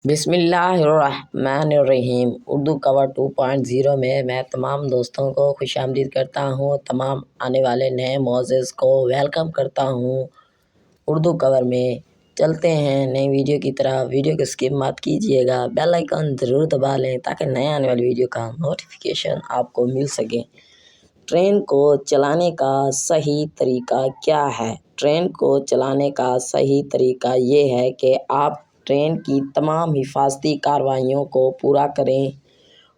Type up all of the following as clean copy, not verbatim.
بسم اللہ الرحمن الرحیم۔ اردو کور 2.0 میں تمام دوستوں کو خوش آمدید کرتا ہوں، تمام آنے والے نئے معزز کو ویلکم کرتا ہوں۔ اردو کور میں چلتے ہیں نئی ویڈیو کی طرح۔ ویڈیو کو اسکپ مت کیجیے گا، بیل آئیکن ضرور دبا لیں تاکہ نئے آنے والی ویڈیو کا نوٹیفیکیشن آپ کو مل سکے۔ ٹرین کو چلانے کا صحیح طریقہ کیا ہے؟ ٹرین کو چلانے کا صحیح طریقہ یہ ہے کہ آپ ٹرین کی تمام حفاظتی کارروائیوں کو پورا کریں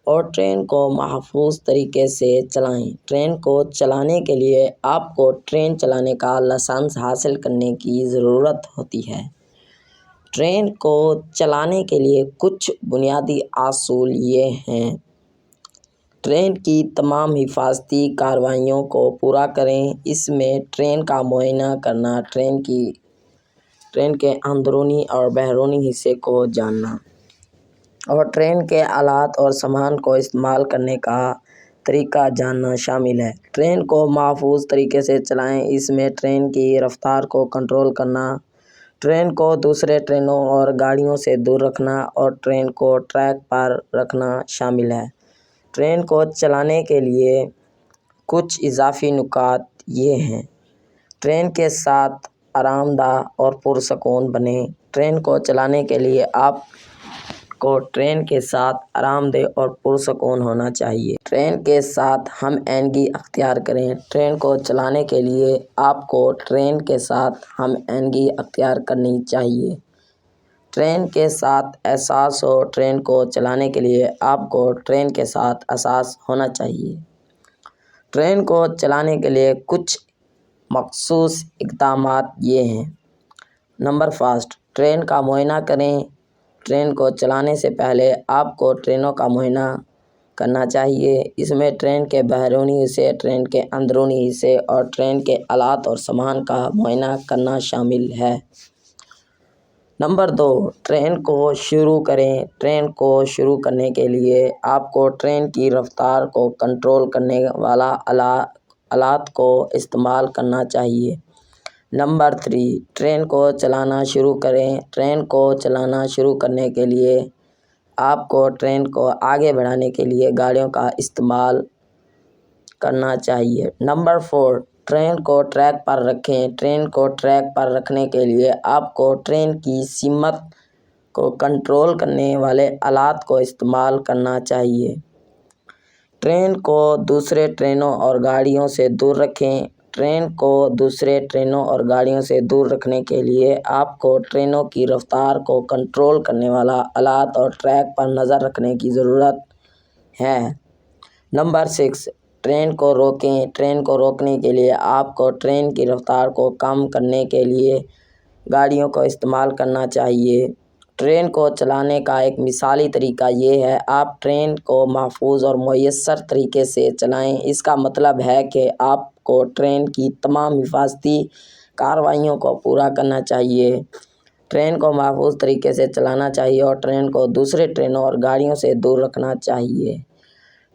اور ٹرین کو محفوظ طریقے سے چلائیں۔ ٹرین کو چلانے کے لیے آپ کو ٹرین چلانے کا لائسنس حاصل کرنے کی ضرورت ہوتی ہے۔ ٹرین کو چلانے کے لیے کچھ بنیادی اصول یہ ہیں۔ ٹرین کی تمام حفاظتی کارروائیوں کو پورا کریں۔ اس میں ٹرین کا معائنہ کرنا، ٹرین کے اندرونی اور بیرونی حصے کو جاننا اور ٹرین کے آلات اور سامان کو استعمال کرنے کا طریقہ جاننا شامل ہے۔ ٹرین کو محفوظ طریقے سے چلائیں۔ اس میں ٹرین کی رفتار کو کنٹرول کرنا، ٹرین کو دوسرے ٹرینوں اور گاڑیوں سے دور رکھنا اور ٹرین کو ٹریک پر رکھنا شامل ہے۔ ٹرین کو چلانے کے لیے کچھ اضافی نکات یہ ہیں۔ ٹرین کے ساتھ آرام دہ اور پرسکون بنیں۔ ٹرین کو چلانے کے لیے آپ کو ٹرین کے ساتھ آرام دہ اور پرسکون ہونا چاہیے۔ ٹرین کے ساتھ ہم آہنگی اختیار کریں۔ ٹرین کو چلانے کے لیے آپ کو ٹرین کے ساتھ ہم آہنگی اختیار کرنی چاہیے۔ ٹرین کے ساتھ احساس ہو۔ ٹرین کو چلانے کے لیے آپ کو ٹرین کے ساتھ احساس ہونا چاہیے۔ ٹرین کو چلانے کے لیے کچھ مخصوص اقدامات یہ ہیں۔ نمبر فاسٹ، ٹرین کا معائنہ کریں۔ ٹرین کو چلانے سے پہلے آپ کو ٹرینوں کا معائنہ کرنا چاہیے۔ اس میں ٹرین کے بیرونی حصے، ٹرین کے اندرونی حصے اور ٹرین کے آلات اور سامان کا معائنہ کرنا شامل ہے۔ نمبر 2، ٹرین کو شروع کریں۔ ٹرین کو شروع کرنے کے لیے آپ کو ٹرین کی رفتار کو کنٹرول کرنے والا آلات کو استعمال کرنا چاہیے۔ نمبر 3، ٹرین کو چلانا شروع کریں۔ ٹرین کو چلانا شروع کرنے کے لیے آپ کو ٹرین کو آگے بڑھانے کے لیے گاڑیوں کا استعمال کرنا چاہیے۔ نمبر 4، ٹرین کو ٹریک پر رکھیں۔ ٹرین کو ٹریک پر رکھنے کے لیے آپ کو ٹرین کی سمت کو کنٹرول کرنے والے آلات کو استعمال کرنا چاہیے۔ ٹرین کو دوسرے ٹرینوں اور گاڑیوں سے دور رکھیں۔ ٹرین کو دوسرے ٹرینوں اور گاڑیوں سے دور رکھنے کے لیے آپ کو ٹرینوں کی رفتار کو کنٹرول کرنے والا آلات اور ٹریک پر نظر رکھنے کی ضرورت ہے۔ نمبر 6، ٹرین کو روکیں۔ ٹرین کو روکنے کے لیے آپ کو ٹرین کی رفتار کو کم کرنے کے لیے گاڑیوں کا استعمال کرنا چاہیے۔ ٹرین کو چلانے کا ایک مثالی طریقہ یہ ہے۔ آپ ٹرین کو محفوظ اور مؤثر طریقے سے چلائیں۔ اس کا مطلب ہے کہ آپ کو ٹرین کی تمام حفاظتی کارروائیوں کو پورا کرنا چاہیے، ٹرین کو محفوظ طریقے سے چلانا چاہیے اور ٹرین کو دوسرے ٹرینوں اور گاڑیوں سے دور رکھنا چاہیے۔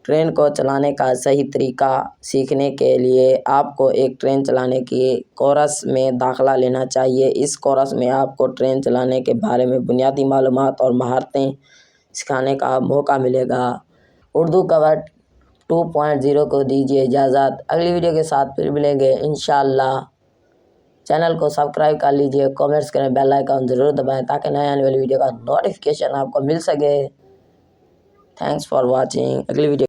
ٹرین کو چلانے کا صحیح طریقہ سیکھنے کے لیے آپ کو ایک ٹرین چلانے کے کورس میں داخلہ لینا چاہیے۔ اس کورس میں آپ کو ٹرین چلانے کے بارے میں بنیادی معلومات اور مہارتیں سکھانے کا موقع ملے گا۔ اردو کور 2.0 کو دیجیے اجازت۔ اگلی ویڈیو کے ساتھ پھر ملیں گے انشاءاللہ۔ چینل کو سبسکرائب کر لیجیے، کامنٹس کریں، بیل آئیکن ضرور دبائیں تاکہ نئے آنے والی ویڈیو کا نوٹیفیکیشن آپ کو مل سکے۔ Thanks for watching. اگلی ویڈیو